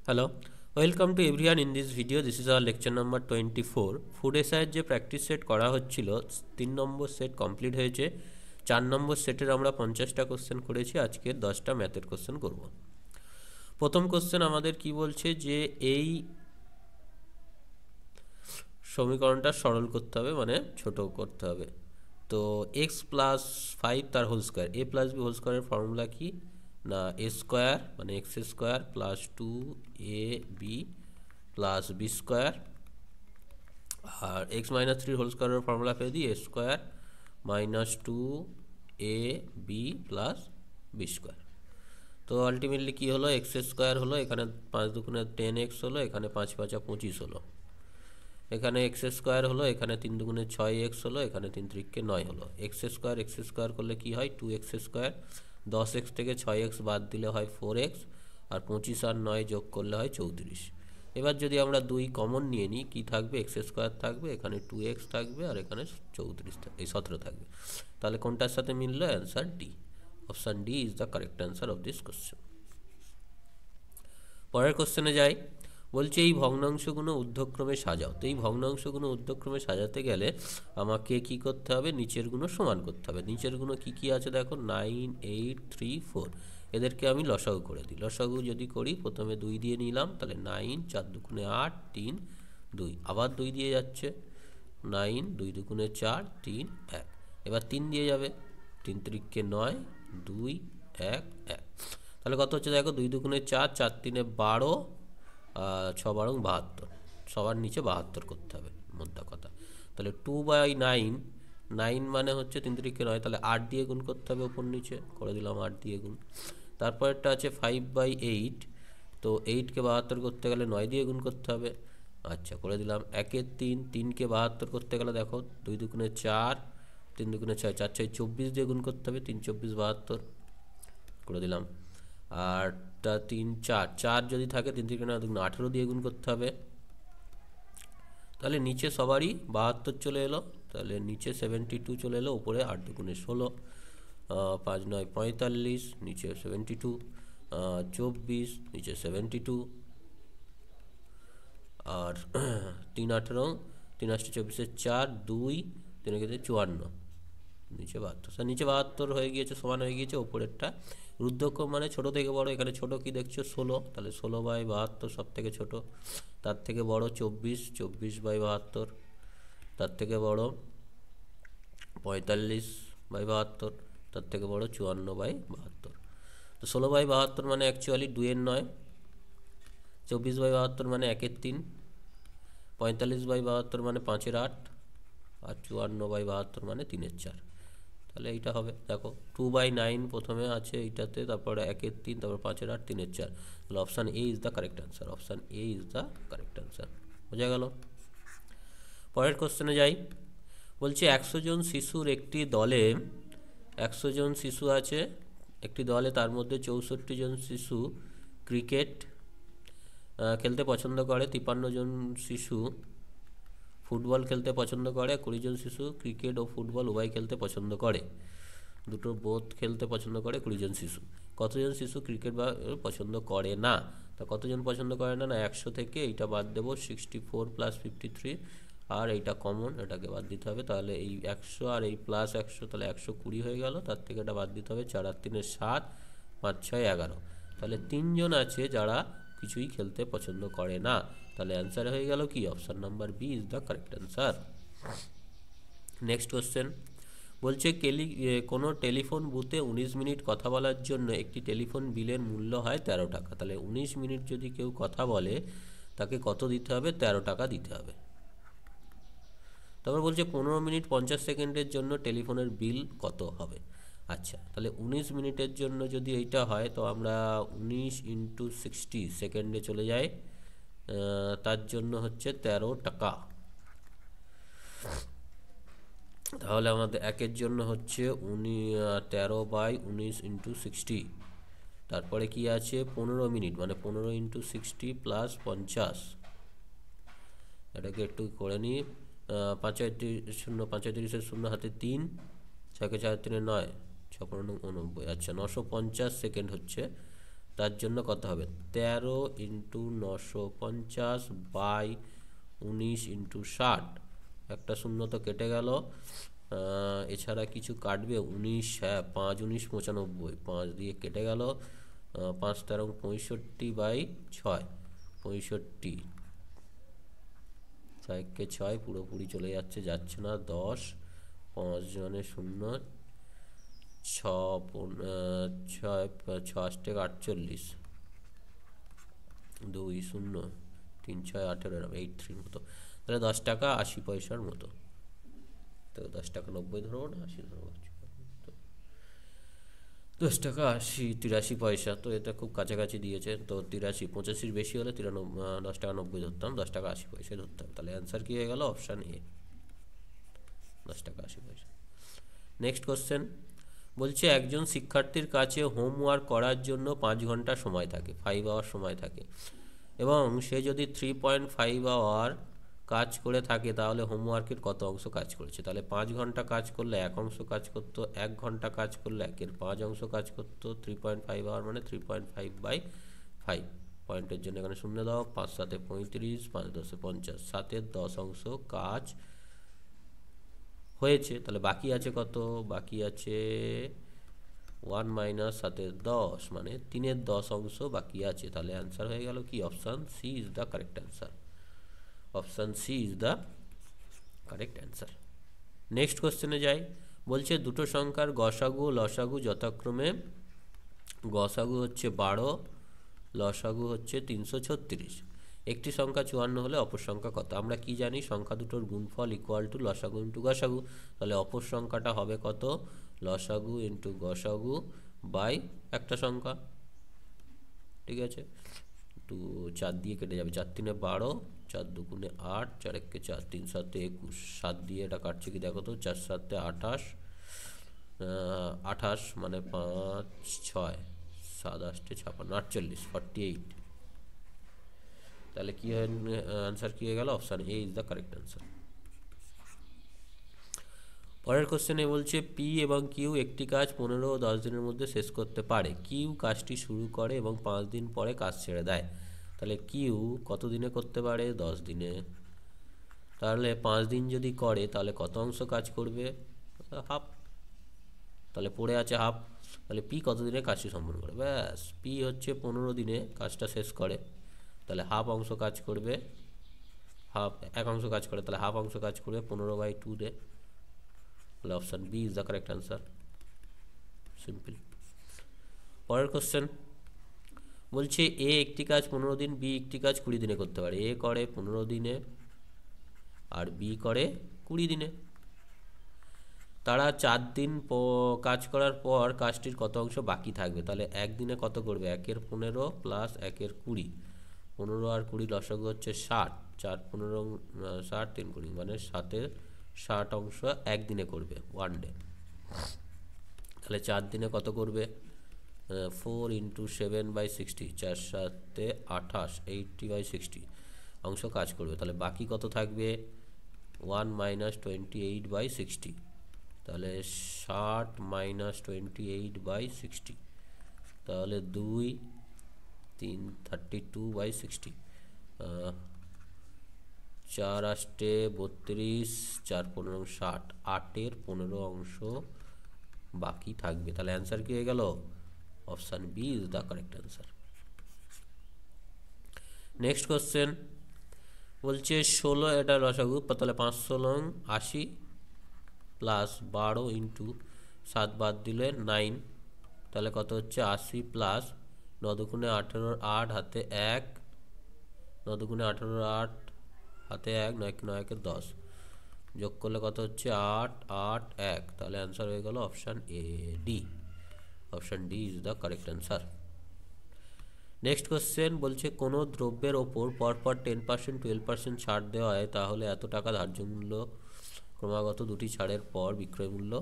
Hello, welcome to everyone in this video. This is our lecture number 24. Food এসআইয়ের যে practice set করা হচ্ছিল 3 নম্বর set complete হয়েছে। 4 নম্বর সেটের আমরা 50টা কোশ্চেন করেছি, আজকে 10টা ম্যাথের কোশ্চেন করব। প্রথম কোশ্চেন আমাদের কি বলছে যে এই সমীকরণটা সরল করতে হবে, মানে ছোট করতে হবে। তো এক্স প্লাস 5 তার whole square, a plus b whole স্কোয়ারের ফর্মুলা কি না, এ স্কোয়ার মানে x square plus 2ab plus b square, আর এক্স মাইনাস 3 হোল স্কোয়ারের ফর্মুলা পেয়ে দিই a square minus 2ab plus b square. তো আলটিমেটলি কী হলো, এক্স স্কোয়ার হলো, এখানে 5 দুগুণে 10x হলো, এখানে 5 5 25 হলো, এখানে এক্স স্কোয়ার হলো, এখানে 3 দুগুণে 6x হলো, এখানে 3 3কে 9 হলো। এক্স স্কোয়ার করলে কি হয় 2x স্কোয়ার, 10x থেকে 6x বাদ দিলে হয় 4x, আর 25 আর 9 যোগ করলে হয় 34। এবার যদি আমরা 2 কমন নিয়ে নিই, কী থাকবে, এক্স স্কোয়ার থাকবে, এখানে 2x থাকবে, আর এখানে 17 থাকবে। তাহলে কোনটার সাথে মিললো, answer D. Option D is the correct answer of this question. পরের কোশ্চেনে যাই। বলছে এই ভগ্নাংশগুলো ঊর্ধ্বক্রমে সাজাও। তো এই ভগ্নাংশগুলো ঊর্ধ্বক্রমে সাজাতে গেলে আমাকে কি করতে হবে, নিচের গুণ সমান করতে হবে। নিচের গুণ কী কী আছে দেখো, 9 8 3 4, এদেরকে আমি লসাগু করে দিই। লসাগু যদি করি, প্রথমে 2 দিয়ে নিলাম, তাহলে 9 4 দুগুণে 8 3 2, আবার 2 দিয়ে যাচ্ছে, 9 2 দুগুণে 4 3 1, এবার 3 দিয়ে যাবে, 3 3কে 9 2 1 1, তাহলে কত হচ্ছে দেখো, 2 দুগুণে 4 4 3 12, 6 12 72, সবার নিচে 72 করতে হবে মোদ্দা কথা। তাহলে 2/9, 9 মানে হচ্ছে 3 3কে 9, তাহলে 8 দিয়ে গুণ করতে হবে, ওপর নিচে করে দিলাম 8 দিয়ে গুণ। তারপরেরটা আছে 5/8, তো 8কে 72 করতে গেলে 9 দিয়ে গুণ করতে হবে, আচ্ছা করে দিলাম। 1-এর 3, 3কে 72 করতে গেলে দেখো 2 দুগুণে 4 3 দুগুণে 6 4 6 24 দিয়ে গুণ করতে হবে, 3 24 72 করে দিলাম। আর 3 4 4 যদি থাকে, 3 3 9 দুগুণে 18 দিয়ে গুণ করতে হবে, তাহলে নিচে সবারই 72 চলে এলো, তাহলে নিচে 72 চলে এলো, উপরে 8 দুগুণে 16, 5 9 45, নিচে 72, 24 নিচে 72, আর 3 18 3 8 24 4 2 3 কেটে 54, নিচে 72, নিচে 72 হয়ে গিয়েছে, সমান হয়ে গিয়েছে। ওপরেরটা ঊর্ধ্বক্রম মানে ছোট থেকে বড়, এখানে ছোট কি দেখছো 16, তাহলে 16/72 সব থেকে ছোট। তার থেকে বড় 24 24/72, তার থেকে বড় 45/72, তার থেকে বড় 54/72। তো 16/72 মানে অ্যাকচুয়ালি 2-এর 9, 24/72 মানে 1-এর 3, 45/72 মানে 5-এর 8, আর 54/72 মানে 3-এর 4। তাহলে এইটা হবে, দেখো 2/9 প্রথমে আছে এইটাতে, তারপরে 1-এর 3, তারপর 5-এর 8 3-এর 4, তাহলে option A is the correct answer. Option A is the correct answer. বোঝা গেল? পরের কোশ্চেনে যাই। বলছে 100 জন শিশুর একটি দলে, 100 জন শিশু আছে একটি দলে, তার মধ্যে 64 জন শিশু ক্রিকেট খেলতে পছন্দ করে, 53 জন শিশু ফুটবল খেলতে পছন্দ করে, 20 জন শিশু ক্রিকেট ও ফুটবল উভয় খেলতে পছন্দ করে, দুটো বোথ খেলতে পছন্দ করে 20 জন শিশু। কতজন শিশু ক্রিকেট বা পছন্দ করে না? তা কতজন পছন্দ করে না, 100 থেকে এইটা বাদ দেবো, 64 + 53, আর এইটা কমন, এটাকে বাদ দিতে হবে। তাহলে এই 100 আর এই প্লাস 100, তাহলে 120 হয়ে গেল, তার থেকে এটা বাদ দিতে হবে, 4 আর 3 7, 5 6 11, তাহলে 3 জন আছে যারা কিছুই খেলতে পছন্দ করে না। তাহলে অ্যান্সার হয়ে গেল কি, option number B is the correct answer. Next question. বলছে কোনো টেলিফোন বুথে 19 মিনিট কথা বলার জন্য একটি টেলিফোন বিলের মূল্য হয় 13 টাকা। তাহলে 19 মিনিট যদি কেউ কথা বলে, তাকে কত দিতে হবে, 13 টাকা দিতে হবে। তারপর বলছে 15 মিনিট 50 সেকেন্ডের জন্য টেলিফোনের বিল কত হবে। আচ্ছা, তাহলে 19 মিনিটের জন্য যদি এইটা হয়, তো আমরা 19 × 60 সেকেন্ডে চলে যাই, তার জন্য হচ্ছে 13 টাকা। তাহলে আমাদের একের জন্য হচ্ছে 13/19 × 60, তারপরে কি আছে 15 মিনিট, মানে 15 × 60 + 50, এটাকে একটু করে নিই, 35 শূন্য হাতে 3, 6 × 4 = 9, 6 × 9 = 90, আচ্ছা 950 সেকেন্ড হচ্ছে তার জন্য কত হবে 13 ইন্টু 950 বাই 19 ইন্টু 60। একটা শূন্য তো কেটে গেল, এছাড়া কিছু কাটবে 19, হ্যাঁ 5 19 95, 5 দিয়ে কেটে গেল, 5 13 65 বাই 6 65, 6 6 পুরোপুরি চলে যাচ্ছে, যাচ্ছে না, 10 5 জনে 0, 6 6 48, 2 0 3 6 18, 83 মতো। তাহলে 10 টাকা 80 পয়সার মতো। তো 10 টাকা 90 ধরবো না 80 ধরবো, 10 টাকা 83 পয়সা। তো এটা খুব কাছাকাছি দিয়েছে, তো 83 85 বেশি হলে 10 টাকা 90 ধরতাম, 10 টাকা 80 পয়সায় ধরতাম। তাহলে অ্যান্সার কী হয়ে গেল? অপশান এ, 10 টাকা 80 পয়সা। নেক্সট কোশ্চেন বলছে একজন শিক্ষার্থীর কাছে হোমওয়ার্ক করার জন্য 5 ঘন্টা সময় থাকে, 5 আওয়ার সময় থাকে, এবং সে যদি 3.5 আওয়ার কাজ করে থাকে তাহলে হোমওয়ার্কের কত অংশ কাজ করেছে? তাহলে 5 ঘন্টা কাজ করলে 1 অংশ কাজ করতো, 1 ঘন্টা কাজ করলে 1 এর 5 অংশ কাজ করতো, 3.5 আওয়ার মানে 3.5 বাই 5। পয়েন্টের জন্য এখানে শূন্য দাও, 5 7 35, 5 10 50, 7 10 অংশ কাজ হয়েছে। তাহলে বাকি আছে কত? বাকি আছে 1 মাইনাস 7 10, মানে 3 10 অংশ বাকি আছে। তাহলে অ্যান্সার হয়ে গেল কি? Option C is the correct answer. Option C is the correct answer. Next কোশ্চেনে যাই। বলছে দুটো সংখ্যার গসাগু লসাগু যথাক্রমে, গসাগু হচ্ছে 12, লসাগু হচ্ছে 336। একটি সংখ্যা 54 হলে অপর সংখ্যা কত? আমরা কি জানি? সংখ্যা দুটোর গুণফল ইকুয়াল টু লসাগু ইন্টু গসাগু। তাহলে অপর সংখ্যাটা হবে কত? লসাগু ইন্টু গসাগু বাই একটা সংখ্যা। ঠিক আছে, তো 4 দিয়ে কেটে যাবে, 4 3 12, 4 2 8, 4 1 4, 3 7 21, 7 দিয়ে এটা কাটছে কি দেখো তো, 4 7 28, 28 মানে 5 6 7 8 56 48, 48। তাহলে কি হয়? অ্যান্সার কি হয়ে গেল? Option A is the correct answer. পরের কোশ্চেনে বলছে পি এবং কিউ একটি কাজ 15 ও 10 দিনের মধ্যে শেষ করতে পারে। কিউ কাজটি শুরু করে এবং 5 দিন পরে কাজ ছেড়ে দেয়। তাহলে কিউ কত দিনে করতে পারে? 10 দিনে। তাহলে 5 দিন যদি করে তাহলে কত অংশ কাজ করবে? হাফ। তাহলে পড়ে আছে হাফ। তাহলে পি কত দিনে কাজটি সম্পন্ন করে? ব্যাস, পি হচ্ছে 15 দিনে কাজটা শেষ করে, তাহলে হাফ অংশ কাজ করবে, হাফ এক অংশ কাজ করে, তাহলে হাফ অংশ কাজ করবে 15/2 দে। তাহলে option B is the correct answer. Simple. পরের কোশ্চেন বলছে এ একটি কাজ 15 দিন, বি একটি কাজ 20 দিনে করতে পারে। এ করে 15 দিনে আর বি করে 20 দিনে। তারা 4 দিন কাজ করার পর কাজটির কত অংশ বাকি থাকবে? তাহলে একদিনে কত করবে? 1 এর 15 প্লাস 1 এর 20, 15 আর 20 লসাগু হচ্ছে 60, 4 15 60, 3 20 মানে 7 60 অংশ একদিনে করবে, 1 ডে। তাহলে 4 দিনে কত করবে? 4 ইন্টু 7/60, 4 7 28, 80/60 অংশ কাজ করবে। তাহলে বাকি কত থাকবে? 1 মাইনাস 28/60। তাহলে 60 মাইনাস 28/60, তাহলে 2 3 32/60, 4 8 32, 4 15 60, 8 15 অংশ বাকি থাকবে। তাহলে অ্যান্সার কি হয়ে গেল? Option B is the correct answer. Next question বলছে 16, এটা লসাগু, তাহলে 5 16 80 প্লাস 12 ইন্টু 7 বাদ দিলে 9, তাহলে কত হচ্ছে? 80 প্লাস 9 2 18, 8 হাতে 1, 9 2 18, 8 হাতে 1, 9 9 10, যোগ করলে কত হচ্ছে? 8 8 1। তাহলে অ্যান্সার হয়ে গেল option A D. Option D is the correct answer. Next question বলছে কোনো দ্রব্যের ওপর পরপর 10% 12% ছাড় দেওয়া হয়, তাহলে এত টাকা ধার্য মূল্য ক্রমাগত দুটি ছাড়ের পর বিক্রয় মূল্য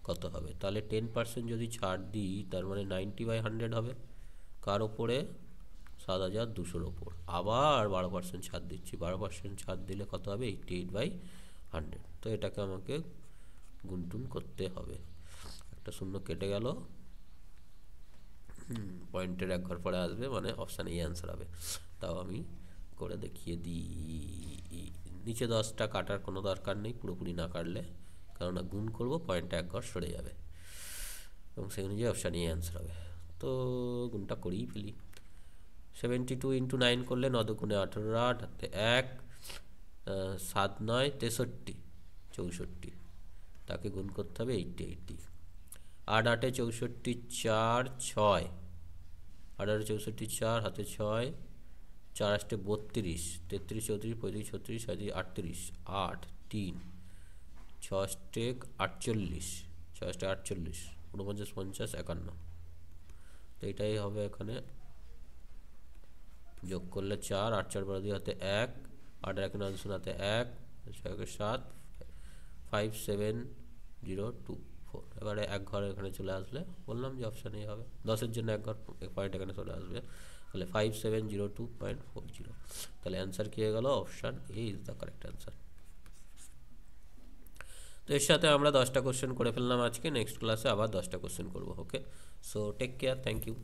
কত হবে? তাহলে 10% যদি ছাড় দিই তার মানে 90/100 হবে। কার ওপরে? 7200-র ওপর। আবার 12% ছাড় দিচ্ছি, 12% ছাড় দিলে কত হবে? 88/100। তো এটাকে আমাকে গুনটুন করতে হবে। একটা শূন্য কেটে গেল, পয়েন্টের এক ঘর পরে আসবে, মানে অপশান এ অ্যান্সার হবে। তাও আমি করে দেখিয়ে দিই। নিচে 10টা কাটার কোনো দরকার নেই পুরোপুরি না কাটলে, কেননা গুণ করবো পয়েন্টটা এক ঘর সরে যাবে এবং সেই অনুযায়ী অপশান এ অ্যান্সার হবে। তো গুণটা করেই ফেলি। 72 ইন্টু 9 করলে 9 দুগুণে 18, 8 হাতে 1, 7 9 63, 64, তাকে গুণ করতে হবে 80 80। 8 8 64, 4 6, 8 8 64, 4 হাতে 6, 4 8 32, 33 34 35 36 37 38, 8 3, 6 48, 6 48, 49 50 51। তো এটাই হবে এখানে, যোগ করলে 4, 8 4 12 হাতে 1, 8 1 9 0 হাতে 1, 6 7, 5 7 0 2 4। এবারে এক ঘর এখানে চলে আসলে বললাম যে অপশান এ হবে, 10-এর জন্য এক ঘর পয়েন্ট এখানে চলে আসবে, তাহলে 5702.40। তাহলে অ্যান্সার কী হয়ে গেল? Option A is the correct answer. তো এর সাথে আমরা 10টা কোশ্চেন করে ফেললাম আজকে। নেক্সট ক্লাসে আবার 10টা কোশ্চেন করবো। Okay, so take care, thank you.